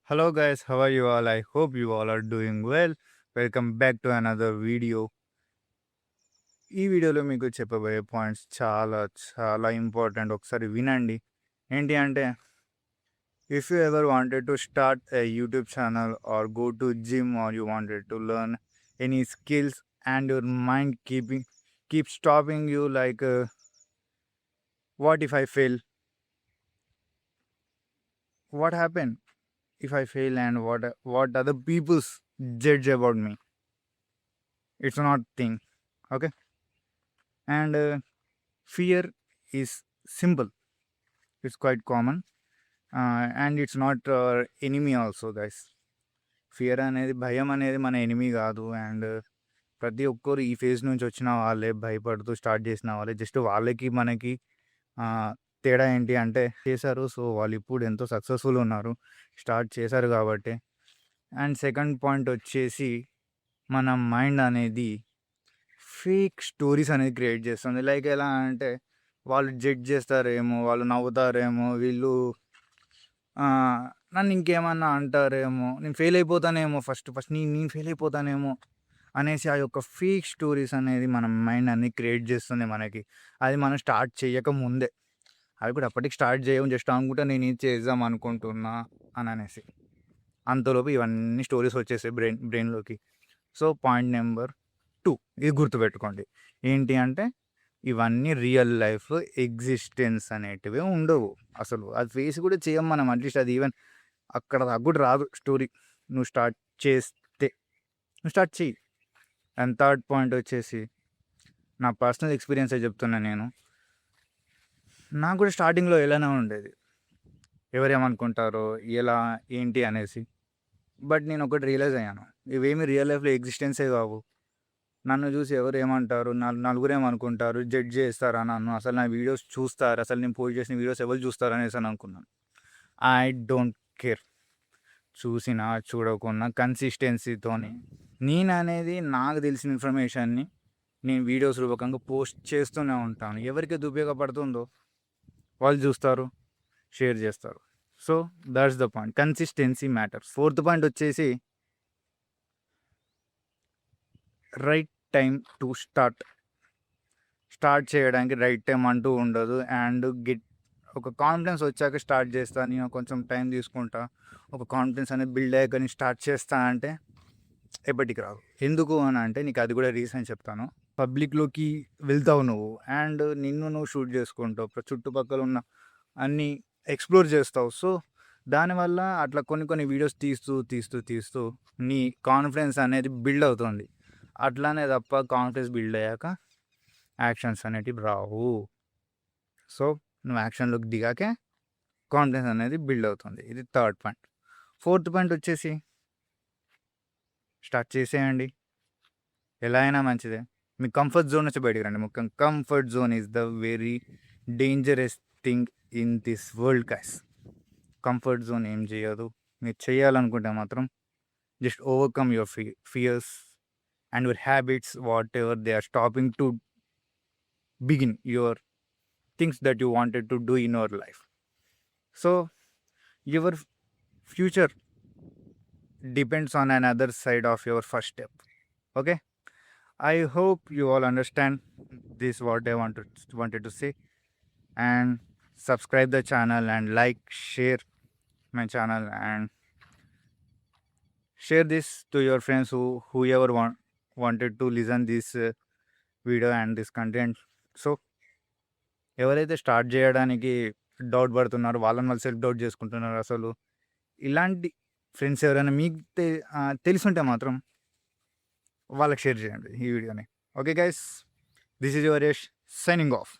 Hello guys, how are you all? I hope you all are doing well. Welcome back to another video. ఈ వీడియోలో మీకు చెప్పబోయే points చాలా చాలా important. ఒకసారి వినండి. ఏంటి అంటే, if you ever wanted to start a YouTube channel or go to gym or you wanted to learn any skills and your mind keep stopping you like what if I fail, what happened if I fail, and what other people's judge about me. It's not thing. Okay. And fear is simple, it's quite common, and it's not enemy also, guys. Fear అనేది, భయం అనేది మన enemy కాదు. And ప్రతి ఒక్కరు ఈ phase నుంచి వచ్చిన వాళ్ళే, భయపడుతూ స్టార్ట్ చేసిన వాళ్ళే. జస్ట్ వాళ్ళకి మనకి తేడా ఏంటి అంటే చేశారు, సో వాళ్ళు ఇప్పుడు ఎంతో సక్సెస్ఫుల్ ఉన్నారు, స్టార్ట్ చేశారు కాబట్టి. అండ్ సెకండ్ పాయింట్ వచ్చేసి, మన మైండ్ అనేది ఫేక్ స్టోరీస్ అనేది క్రియేట్ చేస్తుంది. లైక్ ఎలా అంటే, వాళ్ళు జడ్జ్ చేస్తారేమో, వాళ్ళు నవ్వుతారేమో, వీళ్ళు నన్ను ఇంకేమన్నా అంటారేమో, నేను ఫెయిల్ అయిపోతానేమో, ఫస్ట్ నేను ఫెయిల్ అయిపోతానేమో అనేసి ఆ యొక్క ఫేక్ స్టోరీస్ అనేది మన మైండ్ అన్ని క్రియేట్ చేస్తుంది మనకి. అది మనం స్టార్ట్ చేయకముందే, అవి కూడా అప్పటికి స్టార్ట్ చేయము, జస్ట్ అనుకుంటా నేను ఇది చేద్దాం అనుకుంటున్నా అని అనేసి. అంతలోపు ఇవన్నీ స్టోరీస్ వచ్చేసాయి బ్రెయిన్లోకి. సో పాయింట్ నెంబర్ 2, ఇది గుర్తుపెట్టుకోండి. ఏంటి అంటే, ఇవన్నీ రియల్ లైఫ్లో ఎగ్జిస్టెన్స్ అనేటివి ఉండవు అసలు. అది ఫేస్ కూడా చేయం మనం. అట్లీస్ట్ అది ఈవెన్ అక్కడ దాకా కూడా రాదు స్టోరీ. నువ్వు స్టార్ట్ చెయ్యి. అండ్ థర్డ్ పాయింట్ వచ్చేసి, నా పర్సనల్ ఎక్స్పీరియన్సే చెప్తున్నా నేను. నాకు కూడా స్టార్టింగ్లో ఎలానే ఉండేది, ఎవరేమనుకుంటారో, ఎలా ఏంటి అనేసి. బట్ నేను ఒకటి రియలైజ్ అయ్యాను, ఇవేమి రియల్ లైఫ్లో ఎగ్జిస్టెన్సే కావు. నన్ను చూసి ఎవరు ఏమంటారు, నలుగురు ఏమనుకుంటారు, జడ్జ్ చేస్తారా నన్ను, అసలు నా వీడియోస్ చూస్తారు, అసలు నేను పోస్ట్ చేసిన వీడియోస్ ఎవరు చూస్తారు అనేసి అని అనుకున్నాను. I don't care. చూసినా చూడకున్నా కన్సిస్టెన్సీతోని నేను అనేది నాకు తెలిసిన ఇన్ఫర్మేషన్ని నేను వీడియోస్ రూపకంగా పోస్ట్ చేస్తూనే ఉంటాను. ఎవరికైతే ఉపయోగపడుతుందో వాళ్ళు చూస్తారు, షేర్ చేస్తారు. So that's the point, consistency matters. Fourth point వచ్చేసి, రైట్ టైం టు స్టార్ట్ చేయడానికి రైట్ టైం అంటూ ఉండదు. అండ్ ఒక కాన్ఫిడెన్స్ వచ్చాక స్టార్ట్ చేస్తా, నేను కొంచెం టైం తీసుకుంటా, ఒక కాన్ఫిడెన్స్ అనేది బిల్డ్ అయ్యాక నేను స్టార్ట్ చేస్తా అంటే ఎప్పటికి రాదు. ఎందుకు అని అంటే, నీకు అది కూడా రీజన్ చెప్తాను. పబ్లిక్లోకి వెళ్తావు నువ్వు, అండ్ నిన్ను నువ్వు షూట్ చేసుకుంటావు, చుట్టుపక్కల ఉన్న అన్నీ ఎక్స్ప్లోర్ చేస్తావు. సో దానివల్ల అట్లా కొన్ని వీడియోస్ తీస్తూ నీ కాన్ఫిడెన్స్ అనేది బిల్డ్ అవుతుంది. అట్లానే తప్ప కాన్ఫిడెన్స్ బిల్డ్ అయ్యాక యాక్షన్స్ అనేటివి రావు. సో నువ్వు యాక్షన్లోకి దిగాకే కాన్ఫిడెన్స్ అనేది బిల్డ్ అవుతుంది. ఇది థర్డ్ పాయింట్. ఫోర్త్ పాయింట్ వచ్చేసి, స్టార్ట్ చేసేయండి, ఎలా అయినా మంచిదే. మీ కంఫర్ట్ జోన్ నుంచి బయటికి రండి. ముఖ్యంగా comfort zone is the very dangerous thing in this world guys. Comfort zone ఏం చేయదు. మీరు చేయాలనుకుంటే మాత్రం just overcome your fears and your habits, whatever they are stopping to begin your things that you wanted to do in your life. So your future depends on another side of your first step. Okay, I hope you all understand this what I wanted to say. And subscribe the channel and like, share my channel, and share this to your friends whoever wanted to listen this video and this content. So ఎవరైతే start చేయడానికి doubt పడుతున్నారో, వాళ్ళని వాళ్ళు self doubt చేసుకుంటున్నారు, అసలు ఇలాంటి friends ఎవరైనా మీకు తెలుసుంటే మాత్రం వాళ్ళకి షేర్ చేయండి ఈ వీడియోని. Okay guys, this is your Yash signing off.